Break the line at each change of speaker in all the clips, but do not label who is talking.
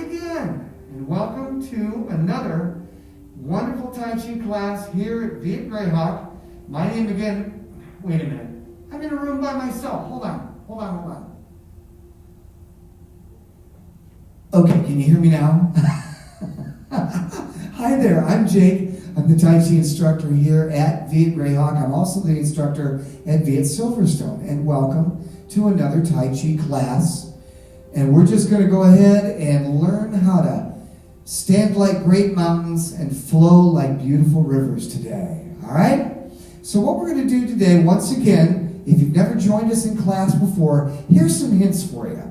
again, and welcome to another wonderful Tai Chi class here at Viet Greyhawk. My name again, wait a minute, I'm in a room by myself. Hold on. Okay, can you hear me now? Hi there, I'm Jake. I'm the Tai Chi instructor here at Viet Greyhawk. I'm also the instructor at Viet Silverstone, and welcome to another Tai Chi class. And we're just going to go ahead and learn how to stand like great mountains and flow like beautiful rivers today. All right? So what we're going to do today, once again, if you've never joined us in class before, here's some hints for you.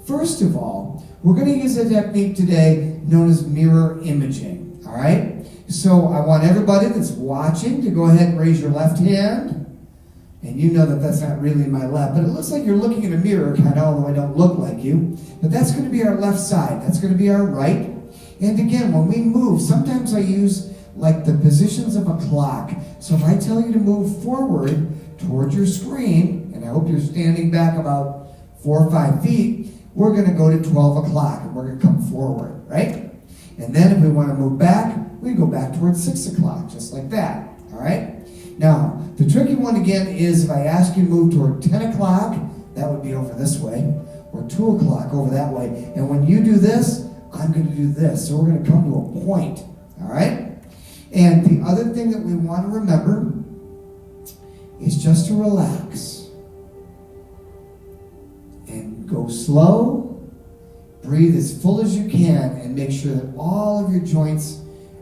First of all, we're going to use a technique today known as mirror imaging. All right? So I want everybody that's watching to go ahead and raise your left hand. And you know that that's not really my left, but it looks like you're looking in a mirror, kind of, although I don't look like you. But that's going to be our left side. That's going to be our right. And again, when we move, sometimes I use like the positions of a clock. So if I tell you to move forward towards your screen, and I hope you're standing back about 4 or 5 feet, we're going to go to 12 o'clock, and we're going to come forward, right? And then if we want to move back, we go back towards 6 o'clock, just like that, all right? Now, the tricky one again is if I ask you to move toward 10 o'clock, that would be over this way, or 2 o'clock over that way. And when you do this, I'm going to do this. So we're going to come to a point, all right? And the other thing that we want to remember is just to relax. And go slow, breathe as full as you can, and make sure that all of your joints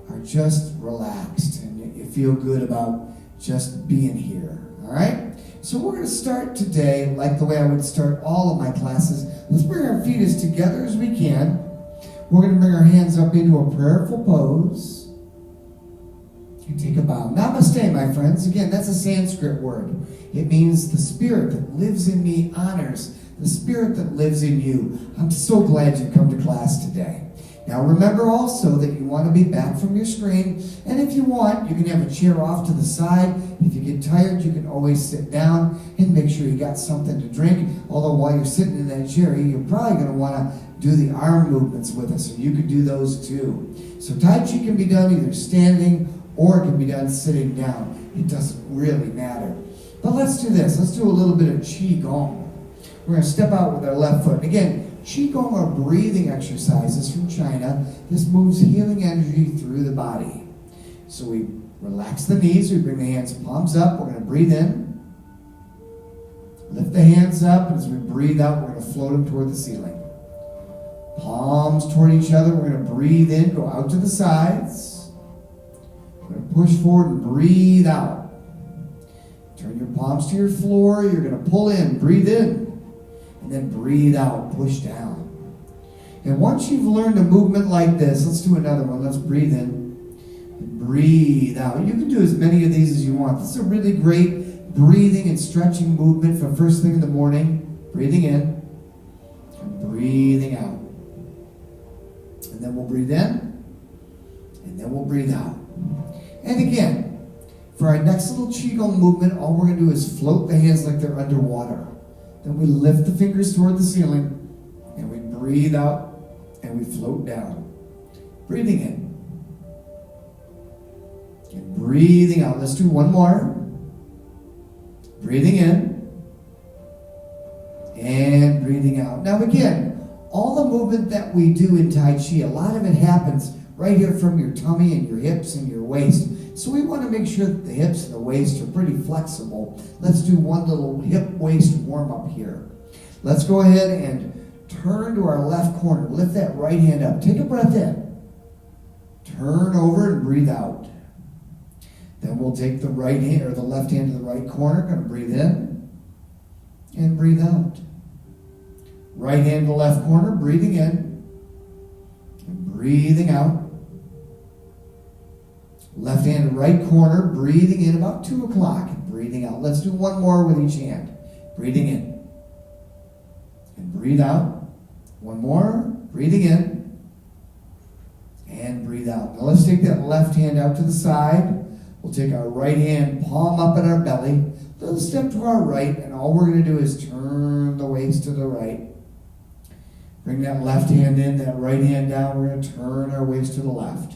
are just relaxed and you feel good about just being here, all right? So we're going to start today like the way I would start all of my classes. Let's bring our feet as together as we can. We're going to bring our hands up into a prayerful pose. You take a bow. Namaste, my friends. Again, that's a Sanskrit word. It means the spirit that lives in me honors the spirit that lives in you. I'm so glad you come to class today. Now remember also that you want to be back from your screen, and if you want, you can have a chair off to the side. If you get tired, you can always sit down and make sure you got something to drink. Although while you're sitting in that chair, you're probably going to want to do the arm movements with us, and you can do those too. So Tai Chi can be done either standing or it can be done sitting down. It doesn't really matter. But let's do this. Let's do a little bit of Qi Gong. We're going to step out with our left foot. And again, Qigong are breathing exercises from China. This moves healing energy through the body. So we relax the knees. We bring the hands palms up. We're going to breathe in. Lift the hands up. And as we breathe out, we're going to float them toward the ceiling. Palms toward each other. We're going to breathe in. Go out to the sides. We're going to push forward and breathe out. Turn your palms to your floor. You're going to pull in. Breathe in. And then breathe out, push down. And once you've learned a movement like this, let's do another one. Let's breathe in and breathe out. You can do as many of these as you want. This is a really great breathing and stretching movement for first thing in the morning. Breathing in and breathing out. And then we'll breathe in and then we'll breathe out. And again, for our next little Qigong movement, all we're going to do is float the hands like they're underwater. Then we lift the fingers toward the ceiling, and we breathe out, and we float down. Breathing in. And breathing out. Let's do one more. Breathing in. And breathing out. Now again, all the movement that we do in Tai Chi, a lot of it happens right here from your tummy and your hips and your waist. So we want to make sure that the hips and the waist are pretty flexible. Let's do one little hip-waist warm-up here. Let's go ahead and turn to our left corner. Lift that right hand up. Take a breath in. Turn over and breathe out. Then we'll take the right hand or the left hand to the right corner. Going to breathe in and breathe out. Right hand to the left corner, breathing in and breathing out. Left hand to right corner, breathing in about 2 o'clock and breathing out. Let's do one more with each hand. Breathing in and breathe out. One more, breathing in and breathe out. Now let's take that left hand out to the side. We'll take our right hand, palm up at our belly, little step to our right, and all we're going to do is turn the waist to the right. Bring that left hand in, that right hand down. We're going to turn our waist to the left.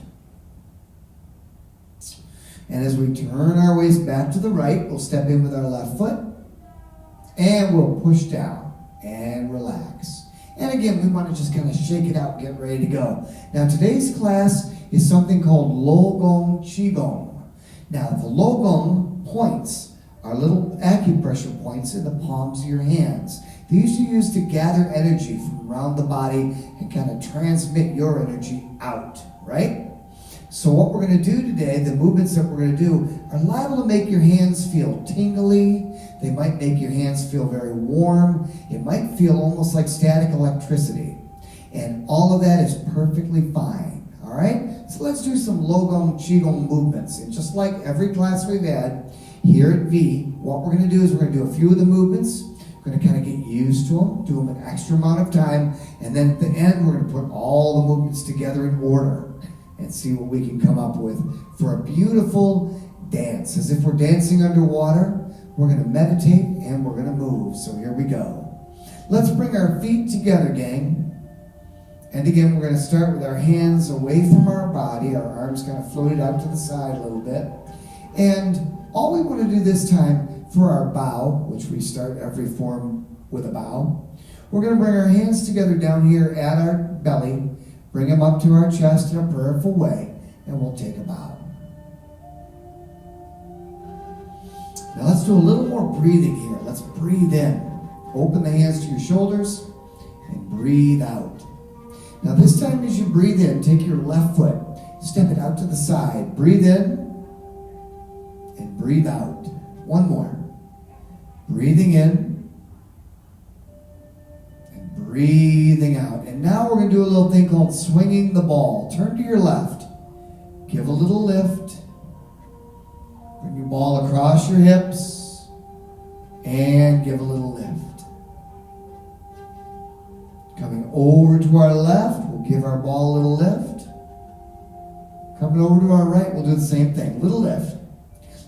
And as we turn our waist back to the right, we'll step in with our left foot. And we'll push down and relax. And again, we want to just kind of shake it out, get ready to go. Now, today's class is something called Logong Qigong. Now, the Logong points are little acupressure points in the palms of your hands. These are used to gather energy from around the body and kind of transmit your energy out, right? So what we're going to do today, the movements that we're going to do, are liable to make your hands feel tingly. They might make your hands feel very warm. It might feel almost like static electricity. And all of that is perfectly fine, all right? So let's do some Logong Qigong movements. And just like every class we've had here at V, what we're going to do is we're going to do a few of the movements. We're going to kind of get used to them, do them an extra amount of time, and then at the end, we're going to put all the movements together in order and see what we can come up with for a beautiful dance. As if we're dancing underwater, we're going to meditate and we're going to move. So here we go. Let's bring our feet together, gang. And again, we're going to start with our hands away from our body, our arms kind of floated out to the side a little bit. And all we want to do this time for our bow, which we start every form with a bow, we're going to bring our hands together down here at our belly, bring them up to our chest in a prayerful way, and we'll take a bow. Now let's do a little more breathing here. Let's breathe in. Open the hands to your shoulders and breathe out. Now this time as you breathe in, take your left foot, step it out to the side. Breathe in and breathe out. One more. Breathing in and breathing out. And now we're going to do a little thing called swinging the ball. Turn to your left. Give a little lift. Bring your ball across your hips and give a little lift. Coming over to our left, we'll give our ball a little lift. Coming over to our right, we'll do the same thing. Little lift.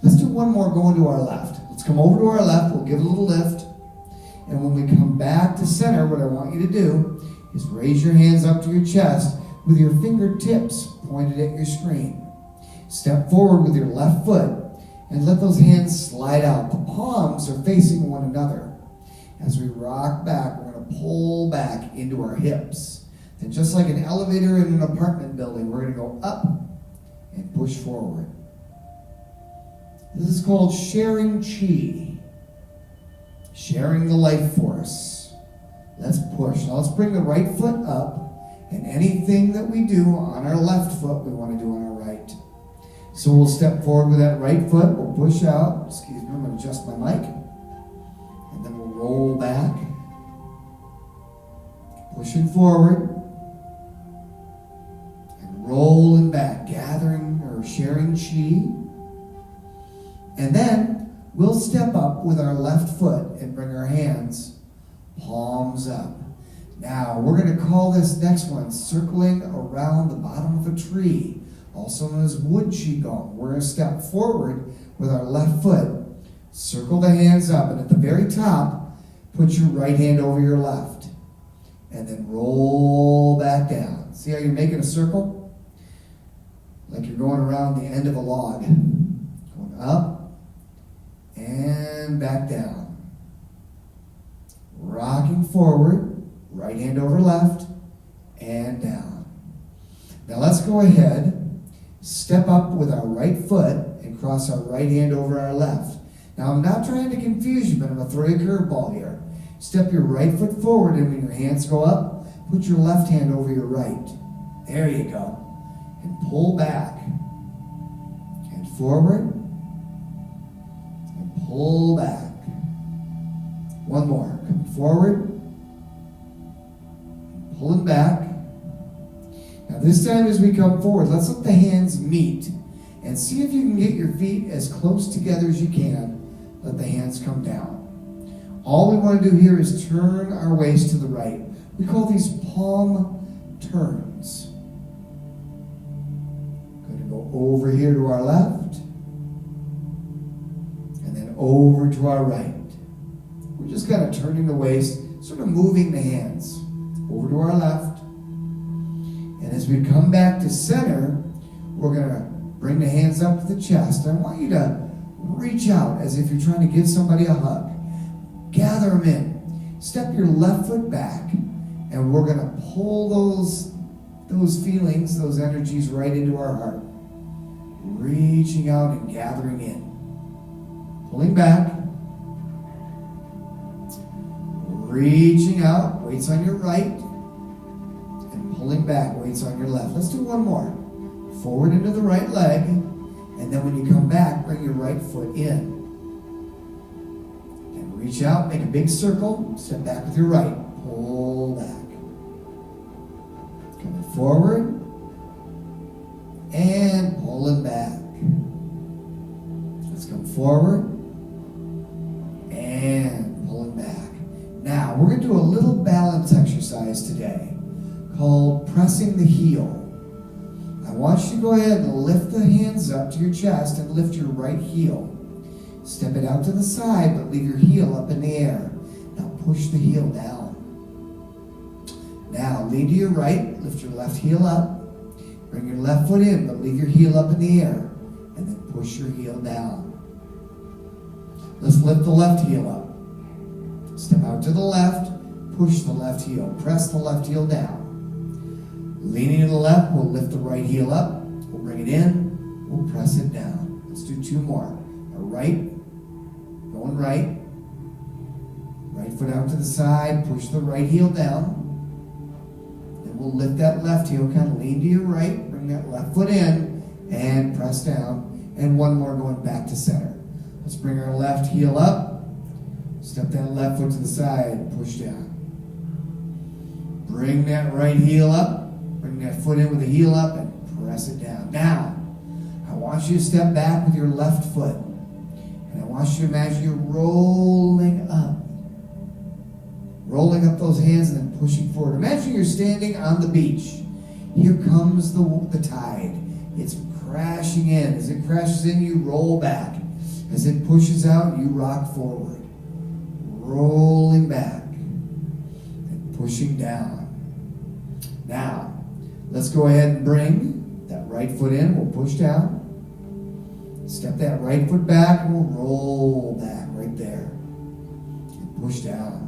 Let's do one more going to our left. Let's come over to our left, we'll give a little lift. And when we come back to center, what I want you to do is raise your hands up to your chest with your fingertips pointed at your screen. Step forward with your left foot and let those hands slide out. The palms are facing one another. As we rock back, we're going to pull back into our hips. And just like an elevator in an apartment building, we're going to go up and push forward. This is called sharing chi. Sharing the life force. Let's push. Now let's bring the right foot up. And anything that we do on our left foot, we want to do on our right. So we'll step forward with that right foot. We'll push out. Excuse me, I'm going to adjust my mic. And then we'll roll back. Pushing forward. And rolling back. Gathering or sharing chi. And then we'll step up with our left foot and bring our hands palms up. Now, we're going to call this next one circling around the bottom of a tree, also known as wood qigong. We're going to step forward with our left foot, circle the hands up, and at the very top, put your right hand over your left, and then roll back down. See how you're making a circle? Like you're going around the end of a log. Going up and back down. Rocking forward. Right hand over left, and down. Now let's go ahead, step up with our right foot, and cross our right hand over our left. Now I'm not trying to confuse you, but I'm going to throw you a curveball here. Step your right foot forward, and when your hands go up, put your left hand over your right. There you go. And pull back. And forward. And pull back. One more. Come forward. Pulling back. Now this time as we come forward, let's let the hands meet. And see if you can get your feet as close together as you can. Let the hands come down. All we want to do here is turn our waist to the right. We call these palm turns. Going to go over here to our left. And then over to our right. We're just kind of turning the waist, sort of moving the hands. over to our left. And as we come back to center, we're going to bring the hands up to the chest. I want you to reach out as if you're trying to give somebody a hug. Gather them in. Step your left foot back, and we're going to pull those feelings, those energies right into our heart. Reaching out and gathering in. Pulling back. Reaching out. Weights on your right. And pulling back. Weights on your left. Let's do one more. Forward into the right leg. And then when you come back, bring your right foot in. And reach out. Make a big circle. Step back with your right. Pull back. Coming forward. And pulling back. Let's come forward. And pulling back. Now, we're going to do a little balance exercise today called pressing the heel. I want you to go ahead and lift the hands up to your chest and lift your right heel. Step it out to the side, but leave your heel up in the air. Now push the heel down. Now, lean to your right, lift your left heel up. Bring your left foot in, but leave your heel up in the air. And then push your heel down. Let's lift the left heel up. Step out to the left, push the left heel. Press the left heel down. Leaning to the left, we'll lift the right heel up. We'll bring it in. We'll press it down. Let's do two more. Our right, going right. Right foot out to the side. Push the right heel down. And we'll lift that left heel. Kind of lean to your right. Bring that left foot in. And press down. And one more going back to center. Let's bring our left heel up. Step that left foot to the side. Push down. Bring that right heel up. Bring that foot in with the heel up and press it down. Now, I want you to step back with your left foot. And I want you to imagine you're rolling up. Rolling up those hands and then pushing forward. Imagine you're standing on the beach. Here comes the tide. It's crashing in. As it crashes in, you roll back. As it pushes out, you rock forward. Rolling back and pushing down. Now, let's go ahead and bring that right foot in. We'll push down. Step that right foot back and we'll roll back right there. And push down.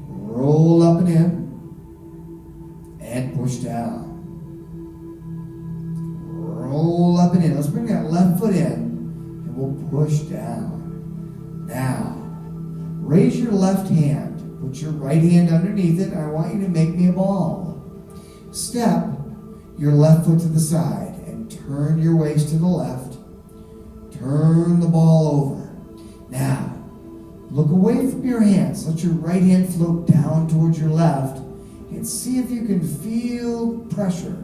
Roll up and in. And push down. Roll up and in. Let's bring that left foot in. And we'll push down. Now, raise your left hand. Put your right hand underneath it, and I want you to make me a ball. Step your left foot to the side and turn your waist to the left. Turn the ball over. Now, look away from your hands. Let your right hand float down towards your left and see if you can feel pressure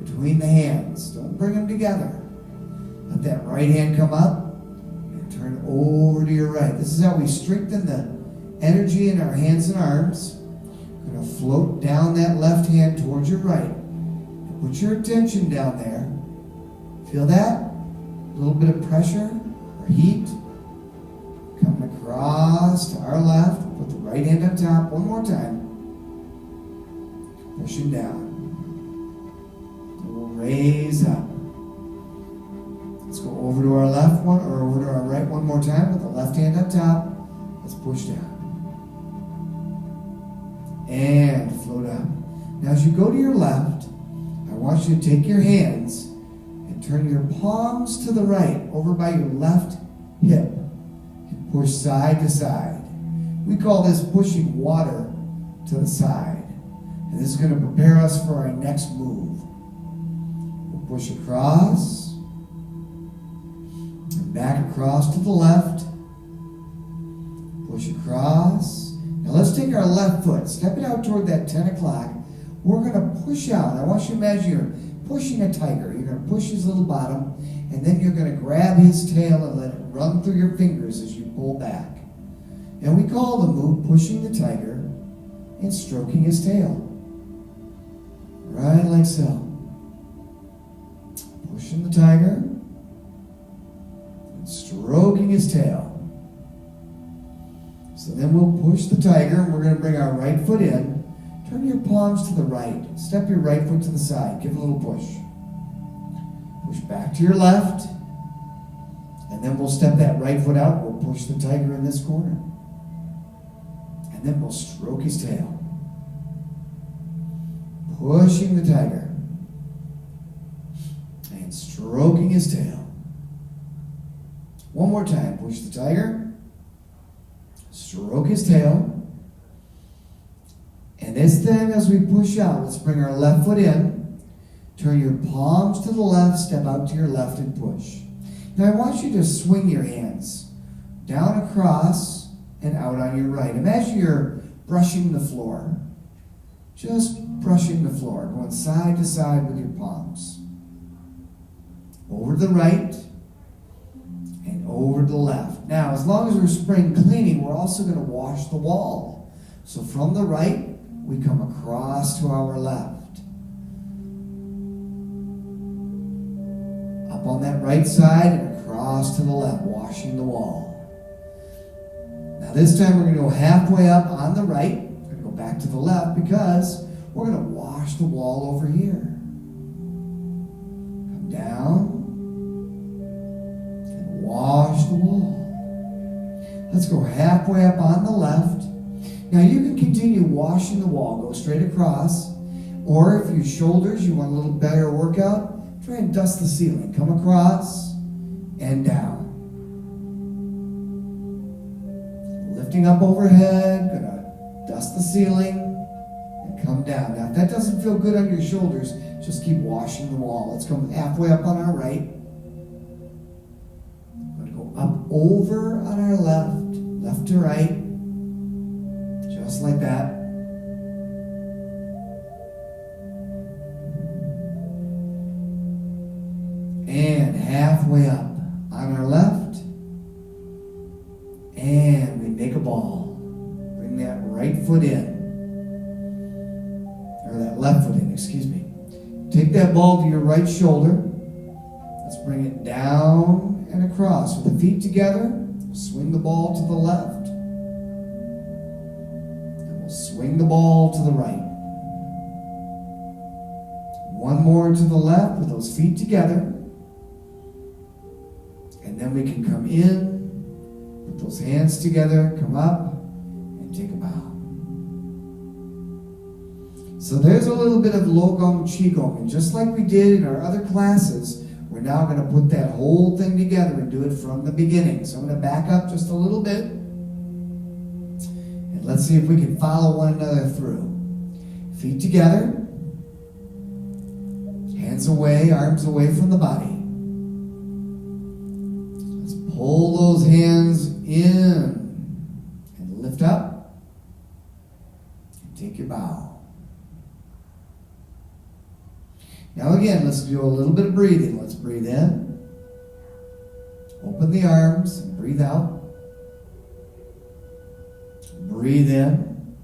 between the hands. Don't bring them together. Let that right hand come up and turn over to your right. This is how we strengthen the energy in our hands and arms. We're going to float down that left hand towards your right. Put your attention down there. Feel that? A little bit of pressure or heat. Coming across to our left. Put the right hand on top. One more time. Pushing down. And we'll raise up. Let's go over to our left one or over to our right one more time with the left hand on top. Let's push down. And float up. Now as you go to your left, I want you to take your hands and turn your palms to the right over by your left hip and push side to side. We call this pushing water to the side. And this is going to prepare us for our next move. We'll push across and back across to the left. Push across. Now let's take our left foot, step it out toward that 10 o'clock. We're going to push out. I want you to imagine you're pushing a tiger. You're going to push his little bottom, and then you're going to grab his tail and let it run through your fingers as you pull back. And we call the move pushing the tiger and stroking his tail. Right like so. Pushing the tiger and stroking his tail. So then we'll push the tiger, and we're going to bring our right foot in. Turn your palms to the right. Step your right foot to the side. Give it a little push. Push back to your left. And then we'll step that right foot out. We'll push the tiger in this corner. And then we'll stroke his tail. Pushing the tiger. And stroking his tail. One more time. Push the tiger. Stroke his tail. And this time as we push out, let's bring our left foot in. Turn your palms to the left. Step out to your left and push. Now I want you to swing your hands down across and out on your right. Imagine you're brushing the floor. Just brushing the floor. Going side to side with your palms. Over to the right and over to the left. Now, as long as we're spring cleaning, we're also going to wash the wall. So from the right, we come across to our left. Up on that right side and across to the left, washing the wall. Now this time we're going to go halfway up on the right. We're going to go back to the left because we're going to wash the wall over here. Come down and wash the wall. Let's go halfway up on the left. Now you can continue washing the wall. Go straight across. Or if your shoulders, you want a little better workout, try and dust the ceiling. Come across and down. Lifting up overhead, gonna dust the ceiling and come down. Now if that doesn't feel good on your shoulders, just keep washing the wall. Let's come halfway up on our right. We're gonna go up over on our left, left to right. Just like that. And halfway up on our left. And we make a ball. Bring that right foot in. Or that left foot in, excuse me. Take that ball to your right shoulder. Let's bring it down and across. With the feet together, we'll swing the ball to the left. Swing the ball to the right. One more to the left with those feet together. And then we can come in, put those hands together, come up, and take a bow. So there's a little bit of Logong Qigong. And just like we did in our other classes, we're now going to put that whole thing together and do it from the beginning. So I'm going to back up just a little bit. Let's see if we can follow one another through. Feet together. Hands away, arms away from the body. Let's pull those hands in and lift up. And take your bow. Now again, let's do a little bit of breathing. Let's breathe in. Open the arms and breathe out. Breathe in,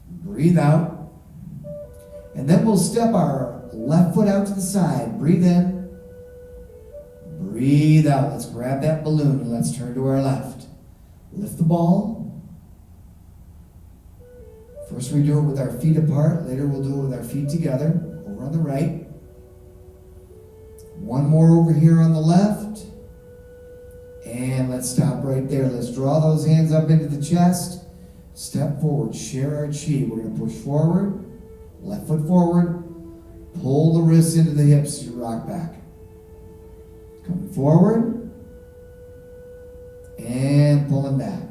breathe out, and then we'll step our left foot out to the side. Breathe in, breathe out. Let's grab that balloon and let's turn to our left. Lift the ball. First we do it with our feet apart. Later we'll do it with our feet together. Over on the right. One more over here on the left. And let's stop right there. Let's draw those hands up into the chest. Step forward. Share our chi. We're going to push forward. Left foot forward. Pull the wrists into the hips as you rock back. Coming forward. And pulling back.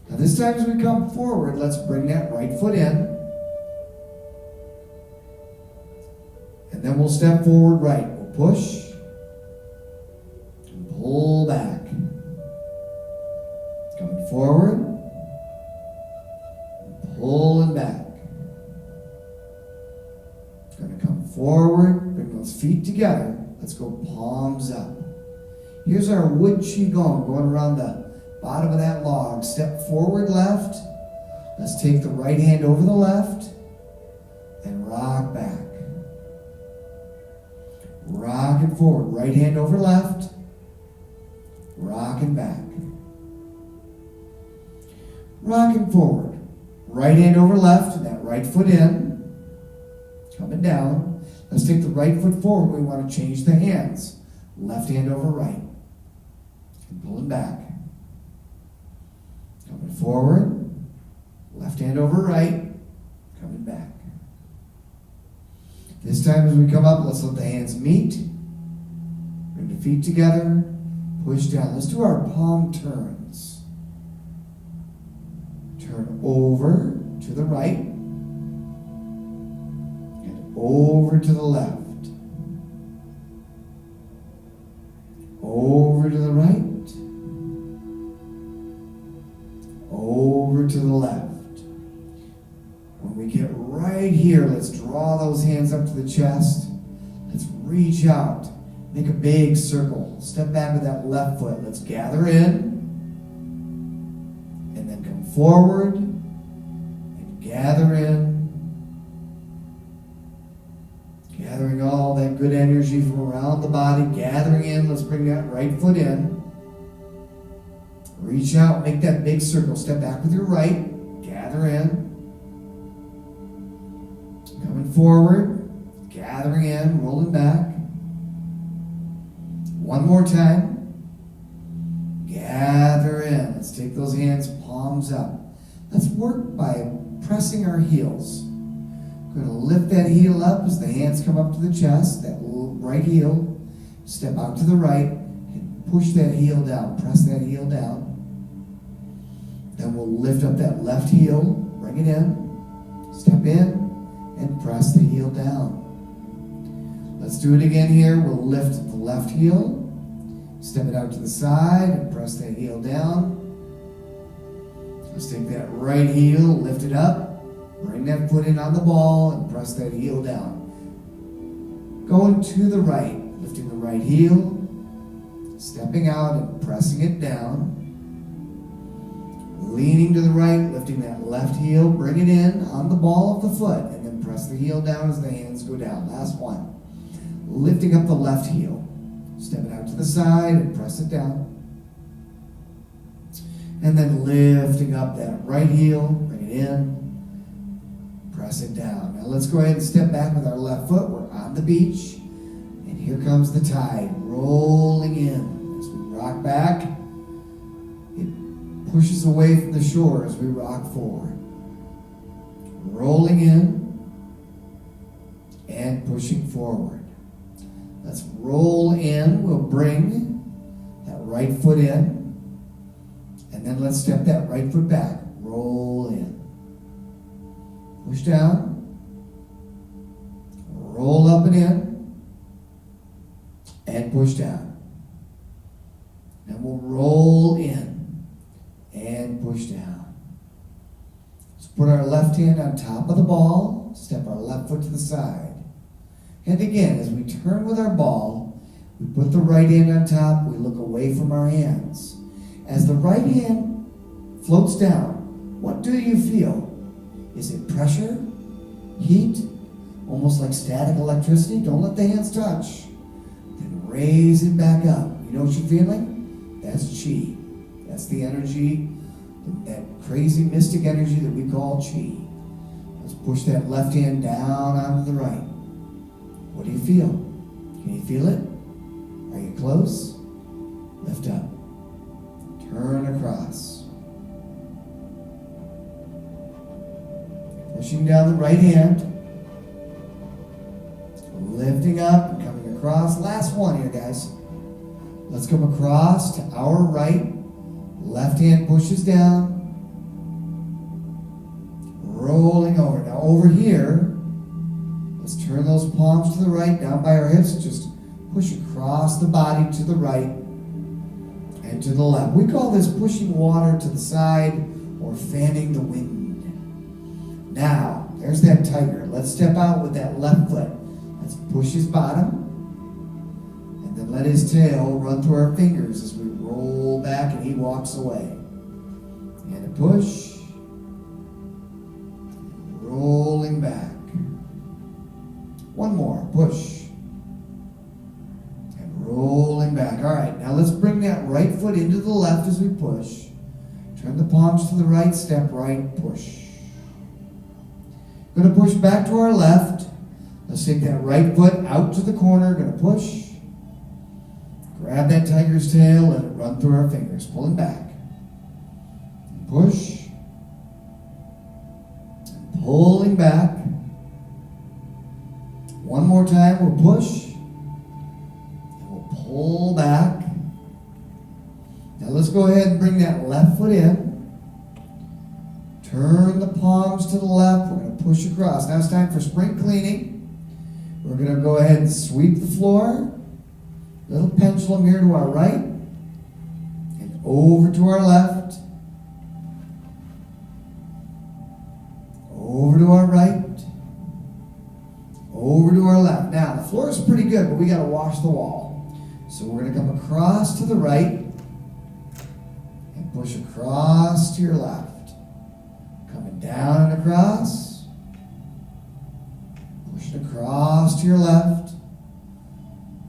Now this time as we come forward, let's bring that right foot in. And then we'll step forward right. We'll push. Pull back. Coming forward. Pulling back. Going to come forward. Bring those feet together. Let's go palms up. Here's our wood qigong going around the bottom of that log. Step forward left. Let's take the right hand over the left and rock back. Rocking forward. Right hand over left. Rocking back. Rocking forward. Right hand over left, and that right foot in. Coming down. Let's take the right foot forward. We want to change the hands. Left hand over right. And pulling back. Coming forward. Left hand over right. Coming back. This time as we come up, let's let the hands meet. Bring the feet together. Push down. Let's do our palm turns. Turn over to the right. And over to the left. Over to the right. Over to the left. When we get right here, let's draw those hands up to the chest. Let's reach out. Make a big circle. Step back with that left foot. Let's gather in. And then come forward. And gather in. Gathering all that good energy from around the body. Gathering in. Let's bring that right foot in. Reach out. Make that big circle. Step back with your right. Gather in. Coming forward, gathering in, rolling back. One more time. Gather in. Let's take those hands, palms up. Let's work by pressing our heels. We're going to lift that heel up as the hands come up to the chest, that right heel. Step out to the right and push that heel down. Press that heel down. Then we'll lift up that left heel, bring it in, step in, and press the heel down. Let's do it again here. We'll lift the left heel, step it out to the side, and press that heel down. Let's take that right heel, lift it up, bring that foot in on the ball, and press that heel down. Going to the right, lifting the right heel, stepping out and pressing it down. Leaning to the right, lifting that left heel, bring it in on the ball of the foot, and then press the heel down as the hands go down. Last one. Lifting up the left heel. Step it out to the side and press it down. And then lifting up that right heel, bring it in, press it down. Now let's go ahead and step back with our left foot. We're on the beach, and here comes the tide rolling in. As we rock back, it pushes away from the shore as we rock forward. Rolling in and pushing forward. Let's roll in. We'll bring that right foot in. And then let's step that right foot back. Roll in. Push down. Roll up and in. And push down. Then we'll roll in and push down. Let's put our left hand on top of the ball. Step our left foot to the side. And again, as we turn with our ball, we put the right hand on top. We look away from our hands. As the right hand floats down, what do you feel? Is it pressure? Heat? Almost like static electricity? Don't let the hands touch. Then raise it back up. You know what you're feeling? That's chi. That's the energy, that crazy mystic energy that we call chi. Let's push that left hand down onto the right. What do you feel? Can you feel it? Are you close? Lift up. Turn across. Pushing down the right hand. Lifting up and coming across. Last one here, guys. Let's come across to our right. Left hand pushes down. Rolling over. Now over here, let's turn those palms to the right, down by our hips. Just push across the body to the right and to the left. We call this pushing water to the side or fanning the wind. Now, there's that tiger. Let's step out with that left foot. Let's push his bottom and then let his tail run through our fingers as we roll back and he walks away. And a push. Rolling back. One more. Push. And rolling back. All right, now let's bring that right foot into the left as we push. Turn the palms to the right, step right, push. We're going to push back to our left. Let's take that right foot out to the corner. Going to push. Grab that tiger's tail. Let it run through our fingers. Pulling back. Push. And pulling back. One more time. We'll push. And we'll pull back. Now let's go ahead and bring that left foot in. Turn the palms to the left. We're going to push across. Now it's time for spring cleaning. We're going to go ahead and sweep the floor. Little pendulum here to our right. And over to our left. Over to our right. Over to our left. Now the floor is pretty good, but we got to wash the wall. So we're going to come across to the right. And push across to your left. Coming down and across. Pushing across to your left.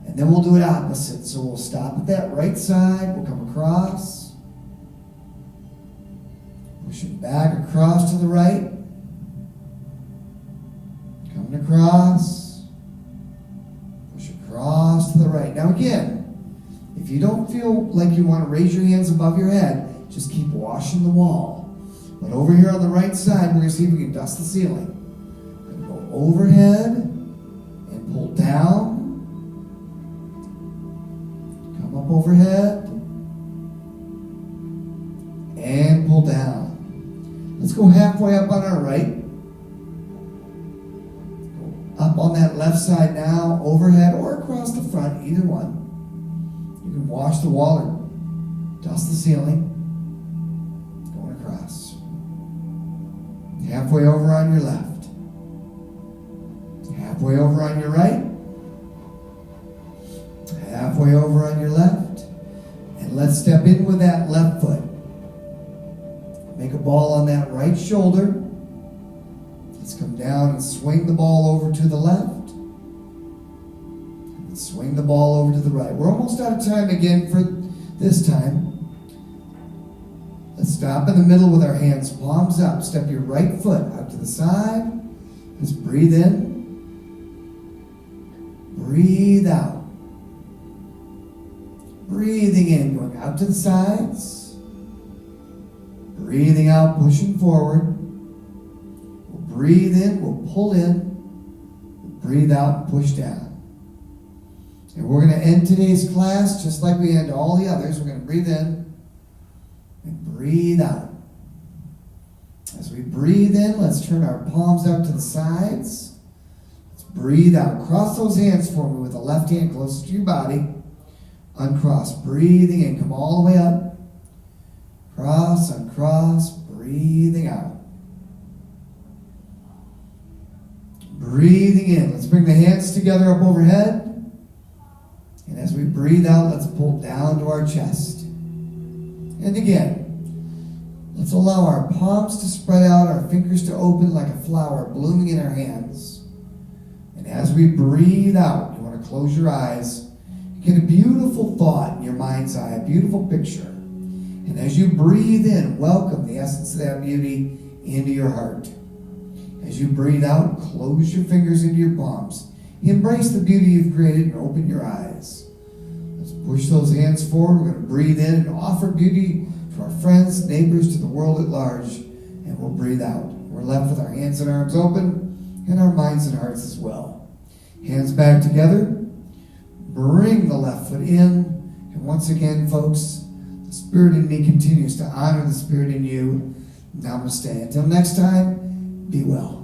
And then we'll do it opposite. So we'll stop at that right side. We'll come across. Pushing back across to the right. Coming across. Push across to the right. Now again, if you don't feel like you want to raise your hands above your head, just keep washing the wall. But over here on the right side, we're going to see if we can dust the ceiling. We're going to go overhead and pull down. Come up overhead and pull down. Let's go halfway up on our right. Go up on that left side now, overhead or across the front, either one. You can wash the wall or dust the ceiling. Going across. Halfway over on your left. Halfway over on your right. Halfway over on your left. And let's step in with that left foot. Make a ball on that right shoulder. Let's come down and swing the ball over to the left. And swing the ball over to the right. We're almost out of time again for this time. Let's stop in the middle with our hands palms up. Step your right foot out to the side. Let's breathe in. Breathe out. Breathing in, going out to the sides. Breathing out, pushing forward. We'll breathe in, we'll pull in. We'll breathe out and push down. And we're going to end today's class just like we end all the others. We're going to breathe in. And breathe out. As we breathe in, let's turn our palms out to the sides. Let's breathe out. Cross those hands for me with the left hand closest to your body. Uncross. Breathing in. Come all the way up. Cross, uncross. Breathing out. Breathing in. Let's bring the hands together up overhead. And as we breathe out, let's pull down to our chest. And again, let's allow our palms to spread out, our fingers to open like a flower blooming in our hands. And as we breathe out, you want to close your eyes. Get a beautiful thought in your mind's eye, a beautiful picture. And as you breathe in, welcome the essence of that beauty into your heart. As you breathe out, close your fingers into your palms. Embrace the beauty you've created and open your eyes. Let's push those hands forward. We're going to breathe in and offer beauty to our friends, neighbors, to the world at large. And we'll breathe out. We're left with our hands and arms open and our minds and hearts as well. Hands back together. Bring the left foot in. And once again, folks, the Spirit in me continues to honor the Spirit in you. Namaste. Until next time, be well.